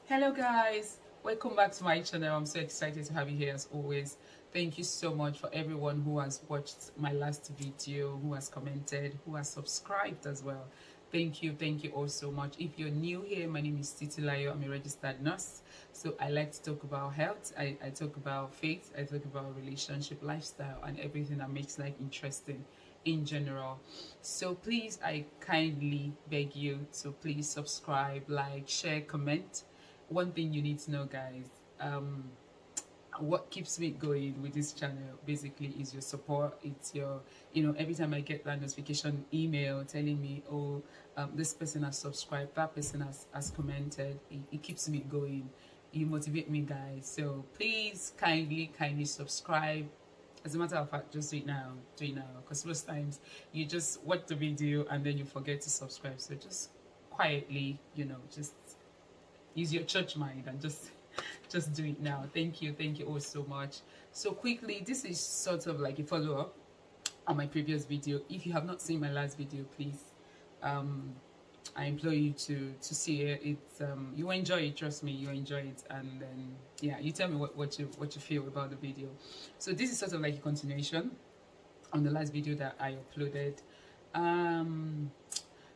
Hello guys, welcome back to my channel. I'm so excited to have you here as always. Thank you so much for everyone who has watched my last video, who has commented, who has subscribed as well. Thank you all so much. If you're new here, my name is Ifedayo. I'm a registered nurse. So I like to talk about health, I talk about faith, I talk about relationship, lifestyle, and everything that makes life interesting in general. So please, I kindly beg you to please subscribe, like, share, comment. One thing you need to know, guys, what keeps me going with this channel basically is your support. It's your, every time I get that notification email telling me, oh, this person has subscribed, that person has commented, it keeps me going. You motivate me, guys. So please kindly subscribe. As a matter of fact, just do it now, because most times you just watch the video and then you forget to subscribe. So just quietly, just use your church mind and just do it now. Thank you all so much. So quickly, this is sort of like a follow-up on my previous video. If you have not seen my last video, please, I implore you to see it. It's you will enjoy it, trust me, you enjoy it. And then yeah, you tell me what you feel about the video. So this is sort of like a continuation on the last video that I uploaded.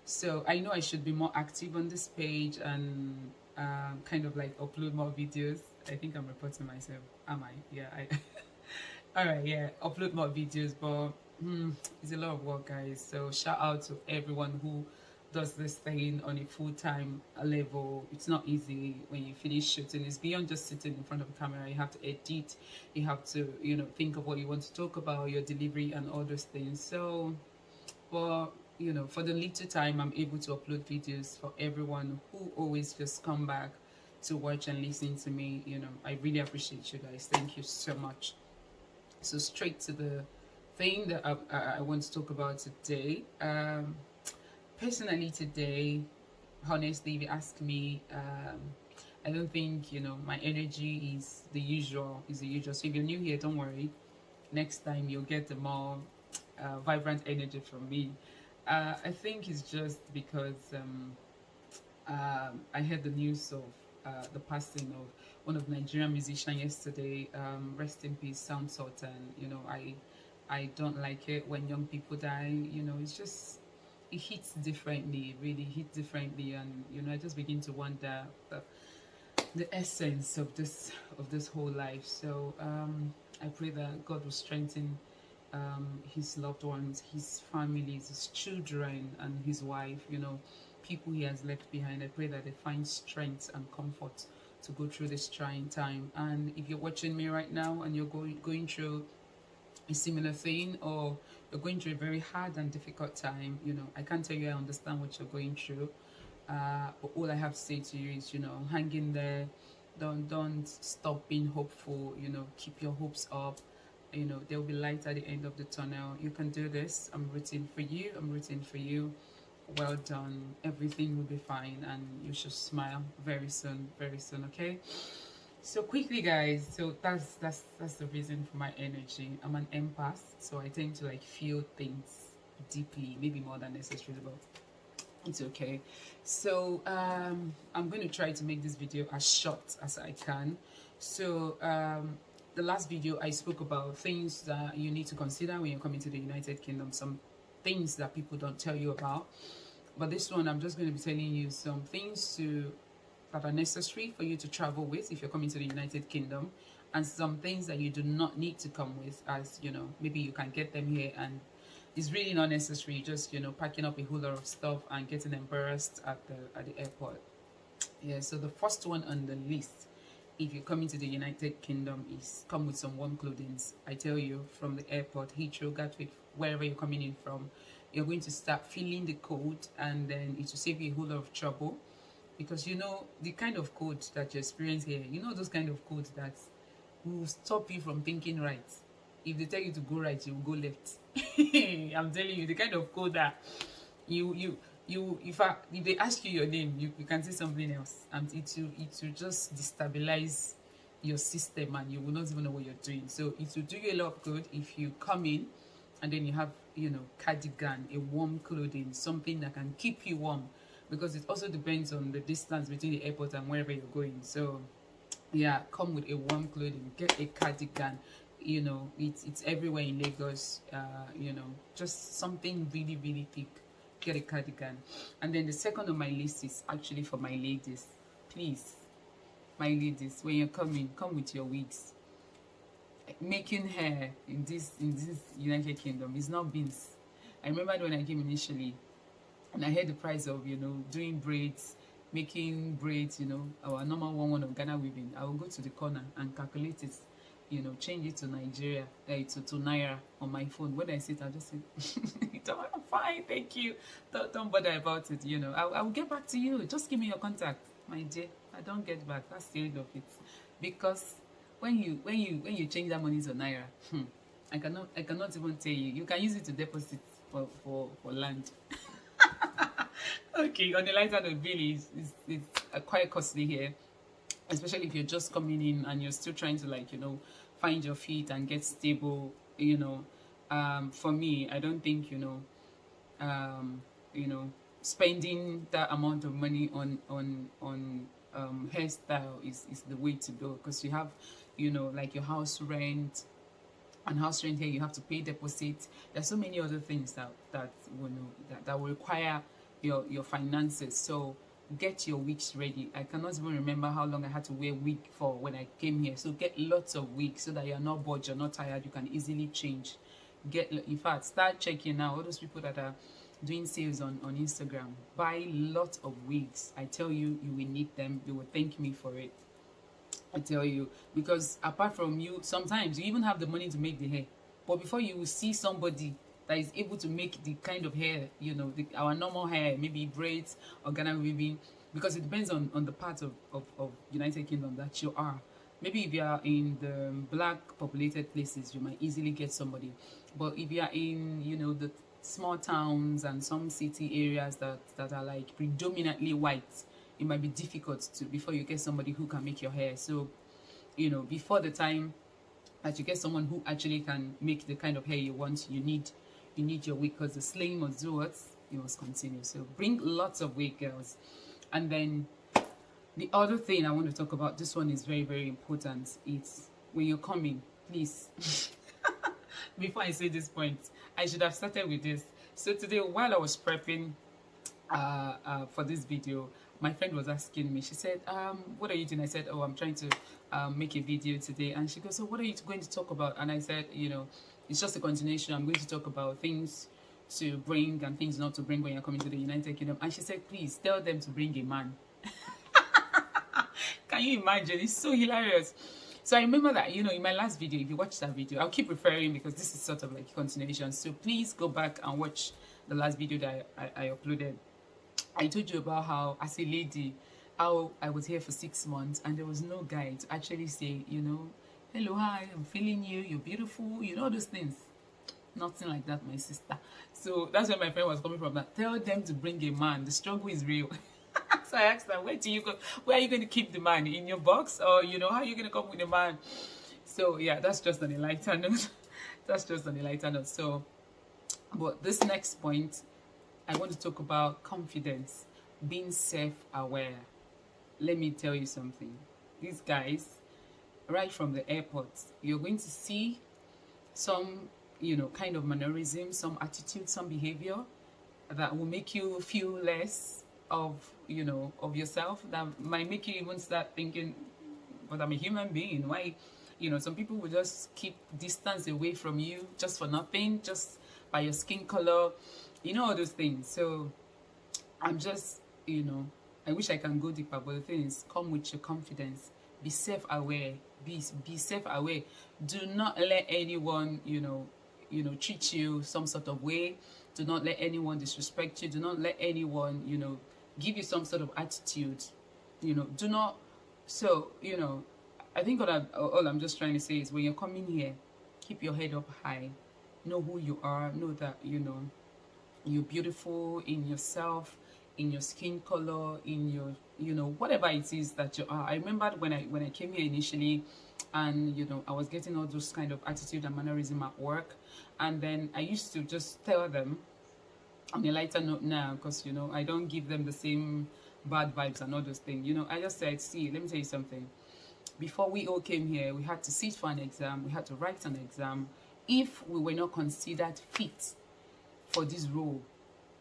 So I know I should be more active on this page and kind of like upload more videos. I think I'm reporting myself. Am I? Yeah. All right. Yeah. Upload more videos, but it's a lot of work, guys. So shout out to everyone who does this thing on a full-time level. It's not easy when you finish shooting. It's beyond just sitting in front of a camera. You have to edit. You have to, think of what you want to talk about, your delivery, and all those things. So, well, for the little time I'm able to upload videos, for everyone who always just come back to watch and listen to me, I really appreciate you guys. Thank you so much. So straight to the thing that I want to talk about today. Personally today, honestly, if you ask me, I don't think, my energy is the usual. So if you're new here, don't worry. Next time you'll get the more vibrant energy from me. I think it's just because I heard the news of the passing of one of the Nigerian musicians yesterday. Rest in peace, Sound Sultan. I don't like it when young people die. It's just, it hits differently. It really hits differently, and I just begin to wonder the essence of this whole life. So I pray that God will strengthen his loved ones, his families, his children, and his wife, people he has left behind. I pray that they find strength and comfort to go through this trying time. And if you're watching me right now and you're going through a similar thing, or you're going through a very hard and difficult time, I can't tell you I understand what you're going through. But all I have to say to you is, hang in there. Don't stop being hopeful. Keep your hopes up. There'll be light at the end of the tunnel. You can do this. I'm rooting for you. Well done. Everything will be fine, and you should smile very soon, okay? So quickly, guys, so that's the reason for my energy. I'm an empath, so I tend to like feel things deeply, maybe more than necessary, but it's okay. So I'm going to try to make this video as short as I can. So the last video I spoke about things that you need to consider when you're coming to the United Kingdom, some things that people don't tell you about. But this one, I'm just going to be telling you some things that are necessary for you to travel with if you're coming to the United Kingdom, and some things that you do not need to come with, as maybe you can get them here and it's really not necessary, just packing up a whole lot of stuff and getting embarrassed at the airport. Yeah, so the first one on the list, if you're coming to the United Kingdom, is come with some warm clothing. I tell you, from the airport, Heathrow, Gatwick, wherever you're coming in from, you're going to start feeling the cold, and then it will save you a whole lot of trouble. Because the kind of cold that you experience here, those kind of cold that will stop you from thinking right. If they tell you to go right, you will go left. I'm telling you, the kind of cold that if they ask you your name, you can say something else, and it will just destabilize your system, and you will not even know what you're doing. So it will do you a lot of good if you come in and then you have cardigan, a warm clothing, something that can keep you warm because it also depends on the distance between the airport and wherever you're going. So yeah, come with a warm clothing, get a cardigan. You know, it's everywhere in Lagos. You know, just something really really thick. Get a cardigan. And then the second on my list is actually for my ladies. Please, my ladies, when you're coming, come with your wigs. Making hair in this United Kingdom is not beans. I remember when I came initially, and I heard the price of, you know, doing braids, making braids, you know, our normal one of Ghana weaving. I will go to the corner and calculate it, you know, change it to Nigeria, to Naira on my phone. When I sit, I'll just say, I'm fine, thank you. Don't bother about it, you know. I will get back to you. Just give me your contact, my dear. I don't get back. That's the end of it. Because when you change that money to Naira, I cannot even tell you. You can use it to deposit for land. Okay, on the lighter note, really, it's quite costly here, especially if you're just coming in and you're still trying to, like, you know, find your feet and get stable. You know, for me, I don't think, you know, spending that amount of money on hairstyle is the way to go, because you have, you know, like your house rent. And house rent here, you have to pay deposit. There's so many other things that will require your finances. So get your wigs ready. I cannot even remember how long I had to wear wig for when I came here. So get lots of wigs so that you're not bored, you're not tired, you can easily change. In fact, start checking now. All those people that are doing sales on Instagram, buy lots of wigs. I tell you, you will need them. You will thank me for it. I tell you, because apart from you, sometimes you even have the money to make the hair, but before you will see somebody that is able to make the kind of hair, you know, our normal hair, maybe braids or Ghana weaving, because it depends on the part of United Kingdom that you are. Maybe if you are in the black populated places, you might easily get somebody, but if you are in, you know, the small towns and some city areas that are like predominantly white, it might be difficult before you get somebody who can make your hair. So, you know, before the time that you get someone who actually can make the kind of hair you want, you need your wig, because the slaying must do what? You must continue. So bring lots of wig, girls. And then the other thing I want to talk about, this one is very, very important. It's when you're coming, please. Before I say this point, I should have started with this. So today, while I was prepping for this video, my friend was asking me, she said, what are you doing? I said, oh, I'm trying to make a video today. And she goes, so what are you going to talk about? And I said, you know, it's just a continuation. I'm going to talk about things to bring and things not to bring when you're coming to the United Kingdom. And she said, please tell them to bring a man. Can you imagine? It's so hilarious. So I remember that, you know, in my last video, if you watch that video, I'll keep referring because this is sort of like a continuation. So please go back and watch the last video that I uploaded. I told you about how, as a lady, how I was here for 6 months and there was no guy to actually say, you know, hello, hi, I'm feeling you, you're beautiful, you know, those things. Nothing like that, my sister. So that's where my friend was coming from. That tell them to bring a man. The struggle is real. So I asked her, where do you go? Where are you going to keep the man? In your box? Or, you know, how are you going to come with the man? So yeah, that's just on a lighter note. That's just on a lighter note. So, but this next point, I want to talk about confidence, being self-aware. Let me tell you something. These guys, right from the airport, you're going to see some, you know, kind of mannerism, some attitude, some behavior that will make you feel less of, you know, of yourself, that might make you even start thinking, but I'm a human being. Why, you know, some people will just keep distance away from you just for nothing, just by your skin color, you know, all those things. So I'm just, you know, I wish I can go deeper, but the thing is, come with your confidence, be self-aware, be self-aware. Do not let anyone, you know, treat you some sort of way. Do not let anyone disrespect you. Do not let anyone, you know, give you some sort of attitude. You know, do not. So, you know, I think all I'm just trying to say is when you're coming here, keep your head up high. Know who you are. Know that, you know, you're beautiful in yourself, in your skin color, in your, you know, whatever it is that you are. I remember when I came here initially, and, you know, I was getting all those kind of attitude and mannerism at work, and then I used to just tell them, on a lighter note now, because you know I don't give them the same bad vibes and all those things. You know, I just said, see, let me tell you something. Before we all came here, we had to sit for an exam, we had to write an exam. If we were not considered fit for this role,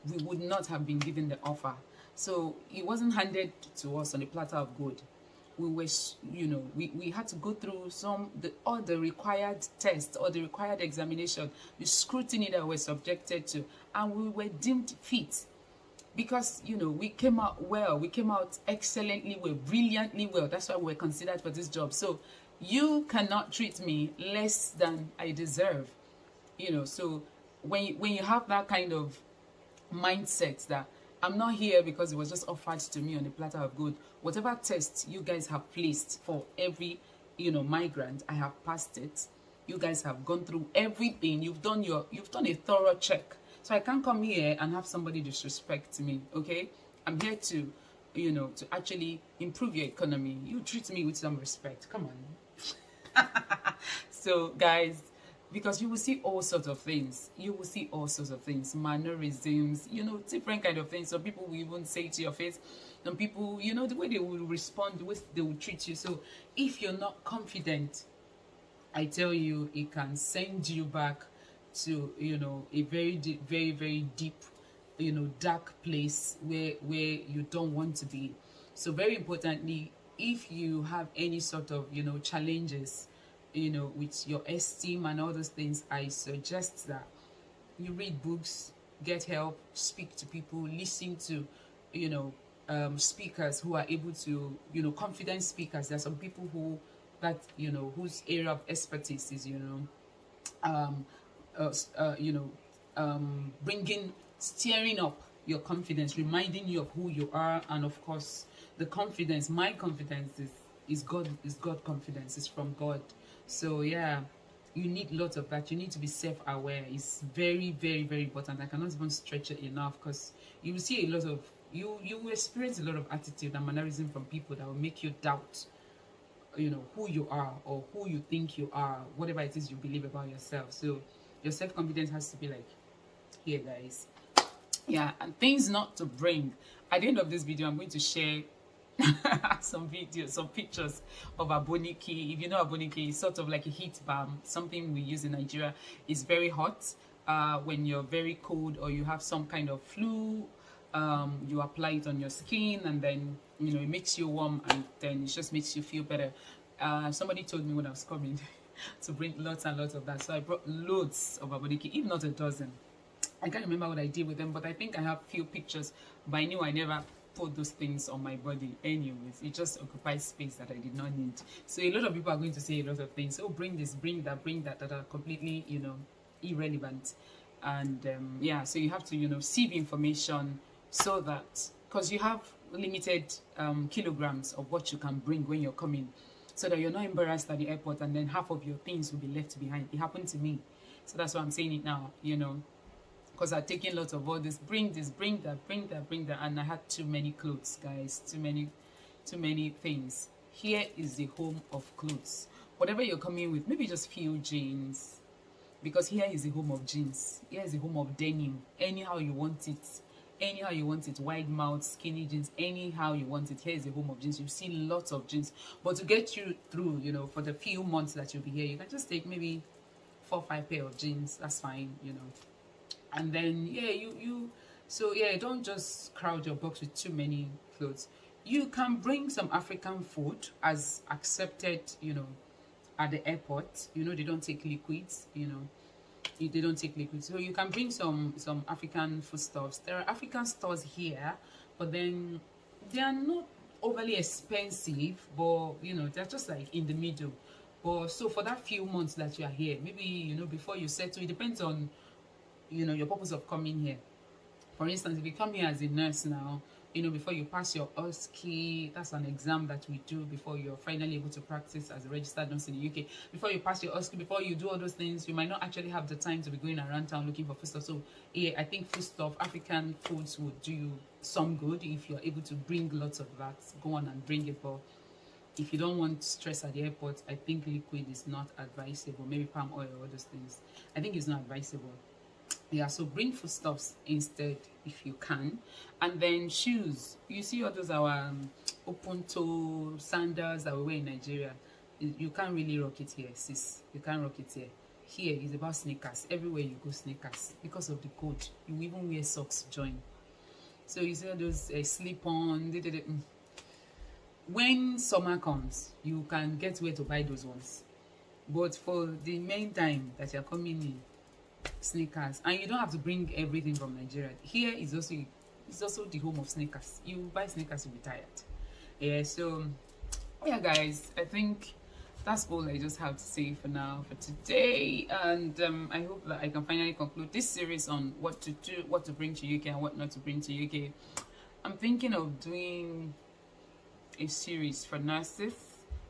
we would not have been given the offer. So it wasn't handed to us on a platter of gold. We were, you know, we had to go through all the required tests or the required examination, the scrutiny that we're subjected to, and we were deemed fit because, you know, we came out well, we came out excellently well, brilliantly well. That's why we're considered for this job. So you cannot treat me less than I deserve, you know. So when you have that kind of mindset that I'm not here because it was just offered to me on a platter of gold. Whatever test you guys have placed for every, you know, migrant, I have passed it. You guys have gone through everything. You've done a thorough check. So I can't come here and have somebody disrespect me, okay? I'm here to, you know, to actually improve your economy. You treat me with some respect. Come on. So guys, because you will see all sorts of things. You will see all sorts of things, mannerisms, you know, different kind of things. Some people will even say to your face, some people, you know, the way they will respond, the way they will treat you. So if you're not confident, I tell you, it can send you back to, you know, a very deep, very, very deep, you know, dark place where you don't want to be. So very importantly, if you have any sort of, you know, challenges, you know, with your esteem and all those things, I suggest that you read books, get help, speak to people, listen to, you know, speakers who are able to, you know, confident speakers. There are some people who, that, you know, whose area of expertise is, you know, steering up your confidence, reminding you of who you are, and of course, the confidence. My confidence is God confidence. It's from God. So yeah, you need lots of that. You need to be self-aware. It's very, very, very important. I cannot even stretch it enough, because you will see a lot of you will experience a lot of attitude and mannerism from people that will make you doubt, you know, who you are or who you think you are, whatever it is you believe about yourself. So your self-confidence has to be like, here guys. Yeah, and things not to bring. At the end of this video, I'm going to share some videos, some pictures of aboniki. If you know aboniki, it's sort of like a heat balm, something we use in Nigeria. It's very hot. When you're very cold or you have some kind of flu, you apply it on your skin, and then, you know, it makes you warm, and then it just makes you feel better. Somebody told me when I was coming to bring lots and lots of that, so I brought loads of aboniki, if not a dozen. I can't remember what I did with them, but I think I have few pictures, but I knew I never put those things on my body anyways. It just occupies space that I did not need. So a lot of people are going to say a lot of things. Oh, bring this, bring that, that are completely, you know, irrelevant. And yeah, so you have to, you know, sieve information so that, because you have limited kilograms of what you can bring when you're coming, so that you're not embarrassed at the airport and then half of your things will be left behind. It happened to me. So that's why I'm saying it now, you know, because I've taken lots of all this, bring this, bring that, bring that, bring that, and I had too many clothes, guys, too many things. Here is the home of clothes. Whatever you're coming with, maybe just few jeans, because here is the home of jeans. Here is the home of denim. Anyhow you want it, wide mouth, skinny jeans, anyhow you want it. Here is the home of jeans. You see lots of jeans, but to get you through, you know, for the few months that you'll be here, you can just take maybe 4 or 5 pair of jeans. That's fine, you know. And then yeah, so yeah, don't just crowd your box with too many clothes. You can bring some African food as accepted, you know, at the airport. You know, they don't take liquids, you know, they don't take liquids. So you can bring some African foodstuffs. There are African stores here, but then they are not overly expensive, but you know, they're just like in the middle. But so for that few months that you are here, maybe, you know, before you settle, it depends on, you know, your purpose of coming here. For instance, if you come here as a nurse now, you know, before you pass your OSCE, that's an exam that we do before you're finally able to practice as a registered nurse in the UK. Before you pass your OSCE, before you do all those things, you might not actually have the time to be going around town looking for foodstuff. So yeah, I think foodstuff, African foods would do you some good if you're able to bring lots of that. Go on and bring it. But if you don't want stress at the airport, I think liquid is not advisable. Maybe palm oil or all those things. I think it's not advisable. Yeah, so bring foodstuffs instead if you can. And then shoes. You see all those our open toe sandals that we wear in Nigeria. You can't really rock it here, sis. You can't rock it here. Here is about sneakers. Everywhere you go, sneakers. Because of the code, you even wear socks to join. So you see all those slip on. When summer comes, you can get where to buy those ones. But for the main time that you're coming in, sneakers, and you don't have to bring everything from Nigeria. Here is also, it's also the home of sneakers. You buy sneakers, you'll be tired. Yeah, so yeah, guys, I think that's all I just have to say for now for today. And I hope that I can finally conclude this series on what to do, what to bring to UK and what not to bring to UK. I'm thinking of doing a series for nurses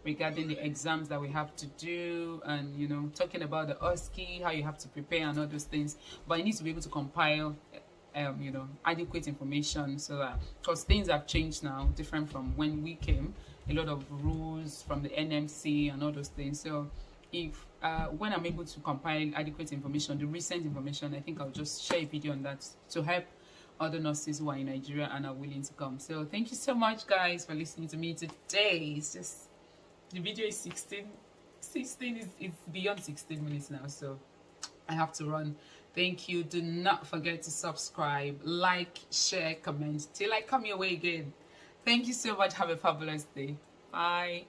regarding the exams that we have to do, and you know, talking about the OSCE, how you have to prepare and all those things. But I need to be able to compile you know, adequate information, so that, because things have changed now, different from when we came, a lot of rules from the NMC and all those things. So if when I'm able to compile adequate information, the recent information, I think I'll just share a video on that to help other nurses who are in Nigeria and are willing to come. So thank you so much, guys, for listening to me today. It's just, the video is 16 is, it's beyond 16 minutes now, so I have to run. Thank you. Do not forget to subscribe, like, share, comment till I come your way again. Thank you so much. Have a fabulous day. Bye.